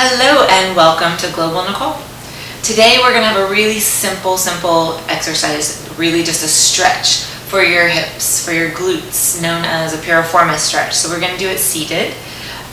Hello and welcome to Global Nicole. Today we're going to have a really simple exercise, really just a stretch for your hips, for your glutes, known as a Piriformis Stretch. So we're going to do it seated.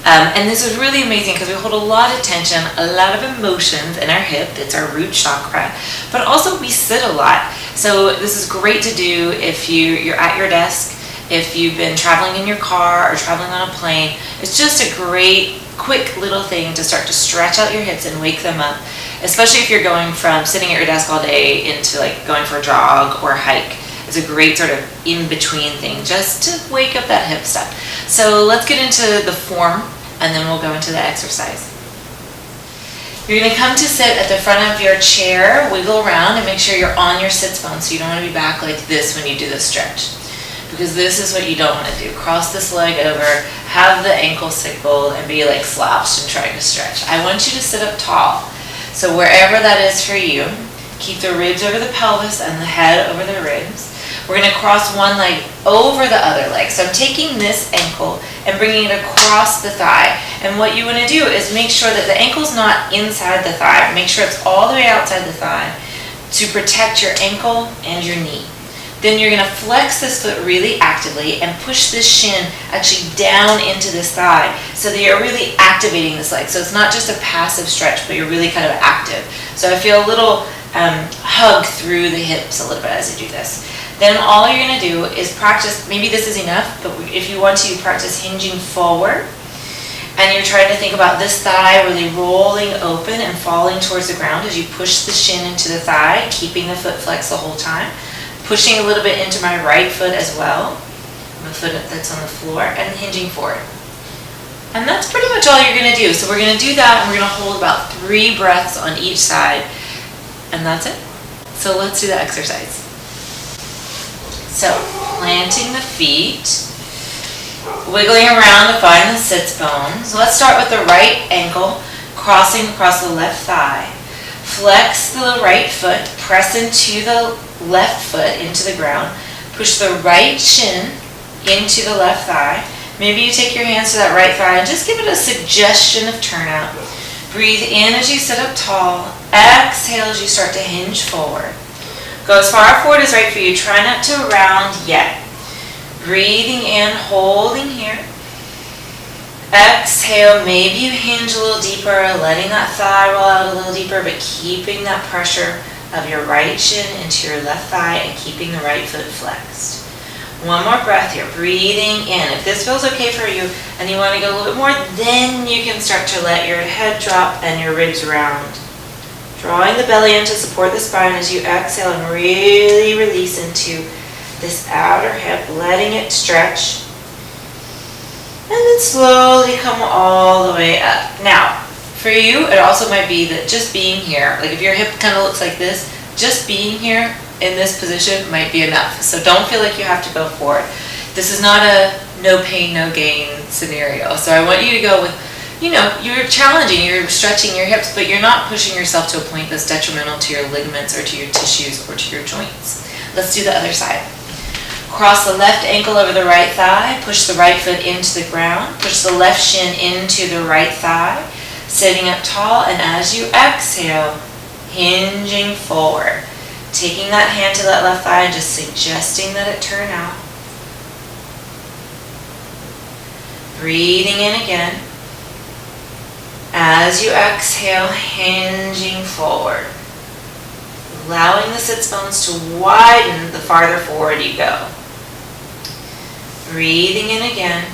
And this is really amazing because we hold a lot of tension, a lot of emotions in our hip. It's our root chakra. But also we sit a lot. So this is great to do if you're at your desk, if you've been traveling in your car or traveling on a plane. It's just a great quick little thing to start to stretch out your hips and wake them up, especially if you're going from sitting at your desk all day into like going for a jog or a hike. It's a great sort of in-between thing just to wake up that hip stuff. So let's get into the form and then we'll go into the exercise. You're going to come to sit at the front of your chair, wiggle around, and make sure you're on your sits bone, so you don't want to be back like this when you do the stretch, because this is what you don't want to do. Cross this leg over, have the ankle sickle, and be like slouched and trying to stretch. I want you to sit up tall. So wherever that is for you, keep the ribs over the pelvis and the head over the ribs. We're going to cross one leg over the other leg. So I'm taking this ankle and bringing it across the thigh. And what you want to do is make sure that the ankle's not inside the thigh. Make sure it's all the way outside the thigh to protect your ankle and your knee. Then you're going to flex this foot really actively and push this shin actually down into this thigh so that you're really activating this leg. So it's not just a passive stretch, but you're really kind of active. So I feel a little hug through the hips a little bit as you do this. Then all you're going to do is practice, maybe this is enough, but if you want to, practice hinging forward. And you're trying to think about this thigh really rolling open and falling towards the ground as you push the shin into the thigh, keeping the foot flexed the whole time. Pushing a little bit into my right foot as well, the foot that's on the floor, and hinging forward. And that's pretty much all you're going to do. So we're going to do that, and we're going to hold about 3 breaths on each side, and that's it. So let's do the exercise. So planting the feet, wiggling around to find the sits bones. So let's start with the right ankle, crossing across the left thigh. Flex the right foot, press into the left foot into the ground, push the right shin into the left thigh. Maybe you take your hands to that right thigh and just give it a suggestion of turnout. Breathe in as you sit up tall, exhale as you start to hinge forward. Go as far forward as right for you, try not to round yet. Breathing in, holding here. Exhale, maybe you hinge a little deeper, letting that thigh roll out a little deeper, but keeping that pressure of your right shin into your left thigh and keeping the right foot flexed. One more breath here, breathing in. If this feels okay for you and you want to go a little bit more, then you can start to let your head drop and your ribs round. Drawing the belly in to support the spine as you exhale and really release into this outer hip, letting it stretch. And then slowly come all the way up. Now, for you, it also might be that just being here, like if your hip kind of looks like this, just being here in this position might be enough. So don't feel like you have to go forward. This is not a no pain, no gain scenario. So I want you to go with, you're challenging, you're stretching your hips, but you're not pushing yourself to a point that's detrimental to your ligaments or to your tissues or to your joints. Let's do the other side. Cross the left ankle over the right thigh, push the right foot into the ground, push the left shin into the right thigh, sitting up tall, and as you exhale, hinging forward. Taking that hand to that left thigh and just suggesting that it turn out. Breathing in again. As you exhale, hinging forward. Allowing the sits bones to widen the farther forward you go. Breathing in again.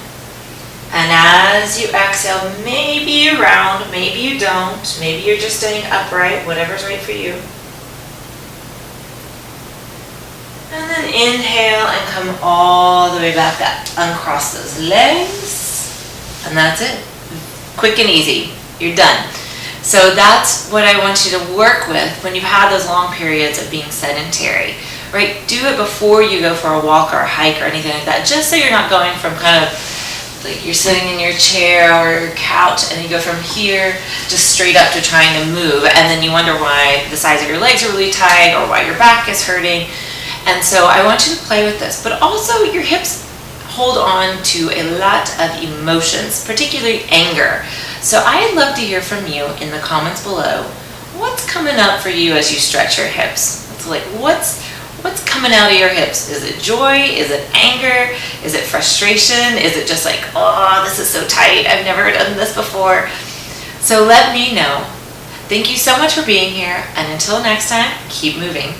And as you exhale, maybe you round, maybe you don't, maybe you're just staying upright, whatever's right for you. And then inhale and come all the way back up. Uncross those legs. And that's it. Quick and easy. You're done. So that's what I want you to work with when you've had those long periods of being sedentary, right? Do it before you go for a walk or a hike or anything like that, just so you're not going from kind of like you're sitting in your chair or your couch and you go from here just straight up to trying to move, and then you wonder why the sides of your legs are really tight or why your back is hurting. And so I want you to play with this, but also your hips hold on to a lot of emotions, particularly anger. So I'd love to hear from you in the comments below. What's coming up for you as you stretch your hips? It's like, what's coming out of your hips? Is it joy? Is it anger? Is it frustration? Is it just like, oh, this is so tight, I've never done this before? So let me know. Thank you so much for being here, and until next time, keep moving.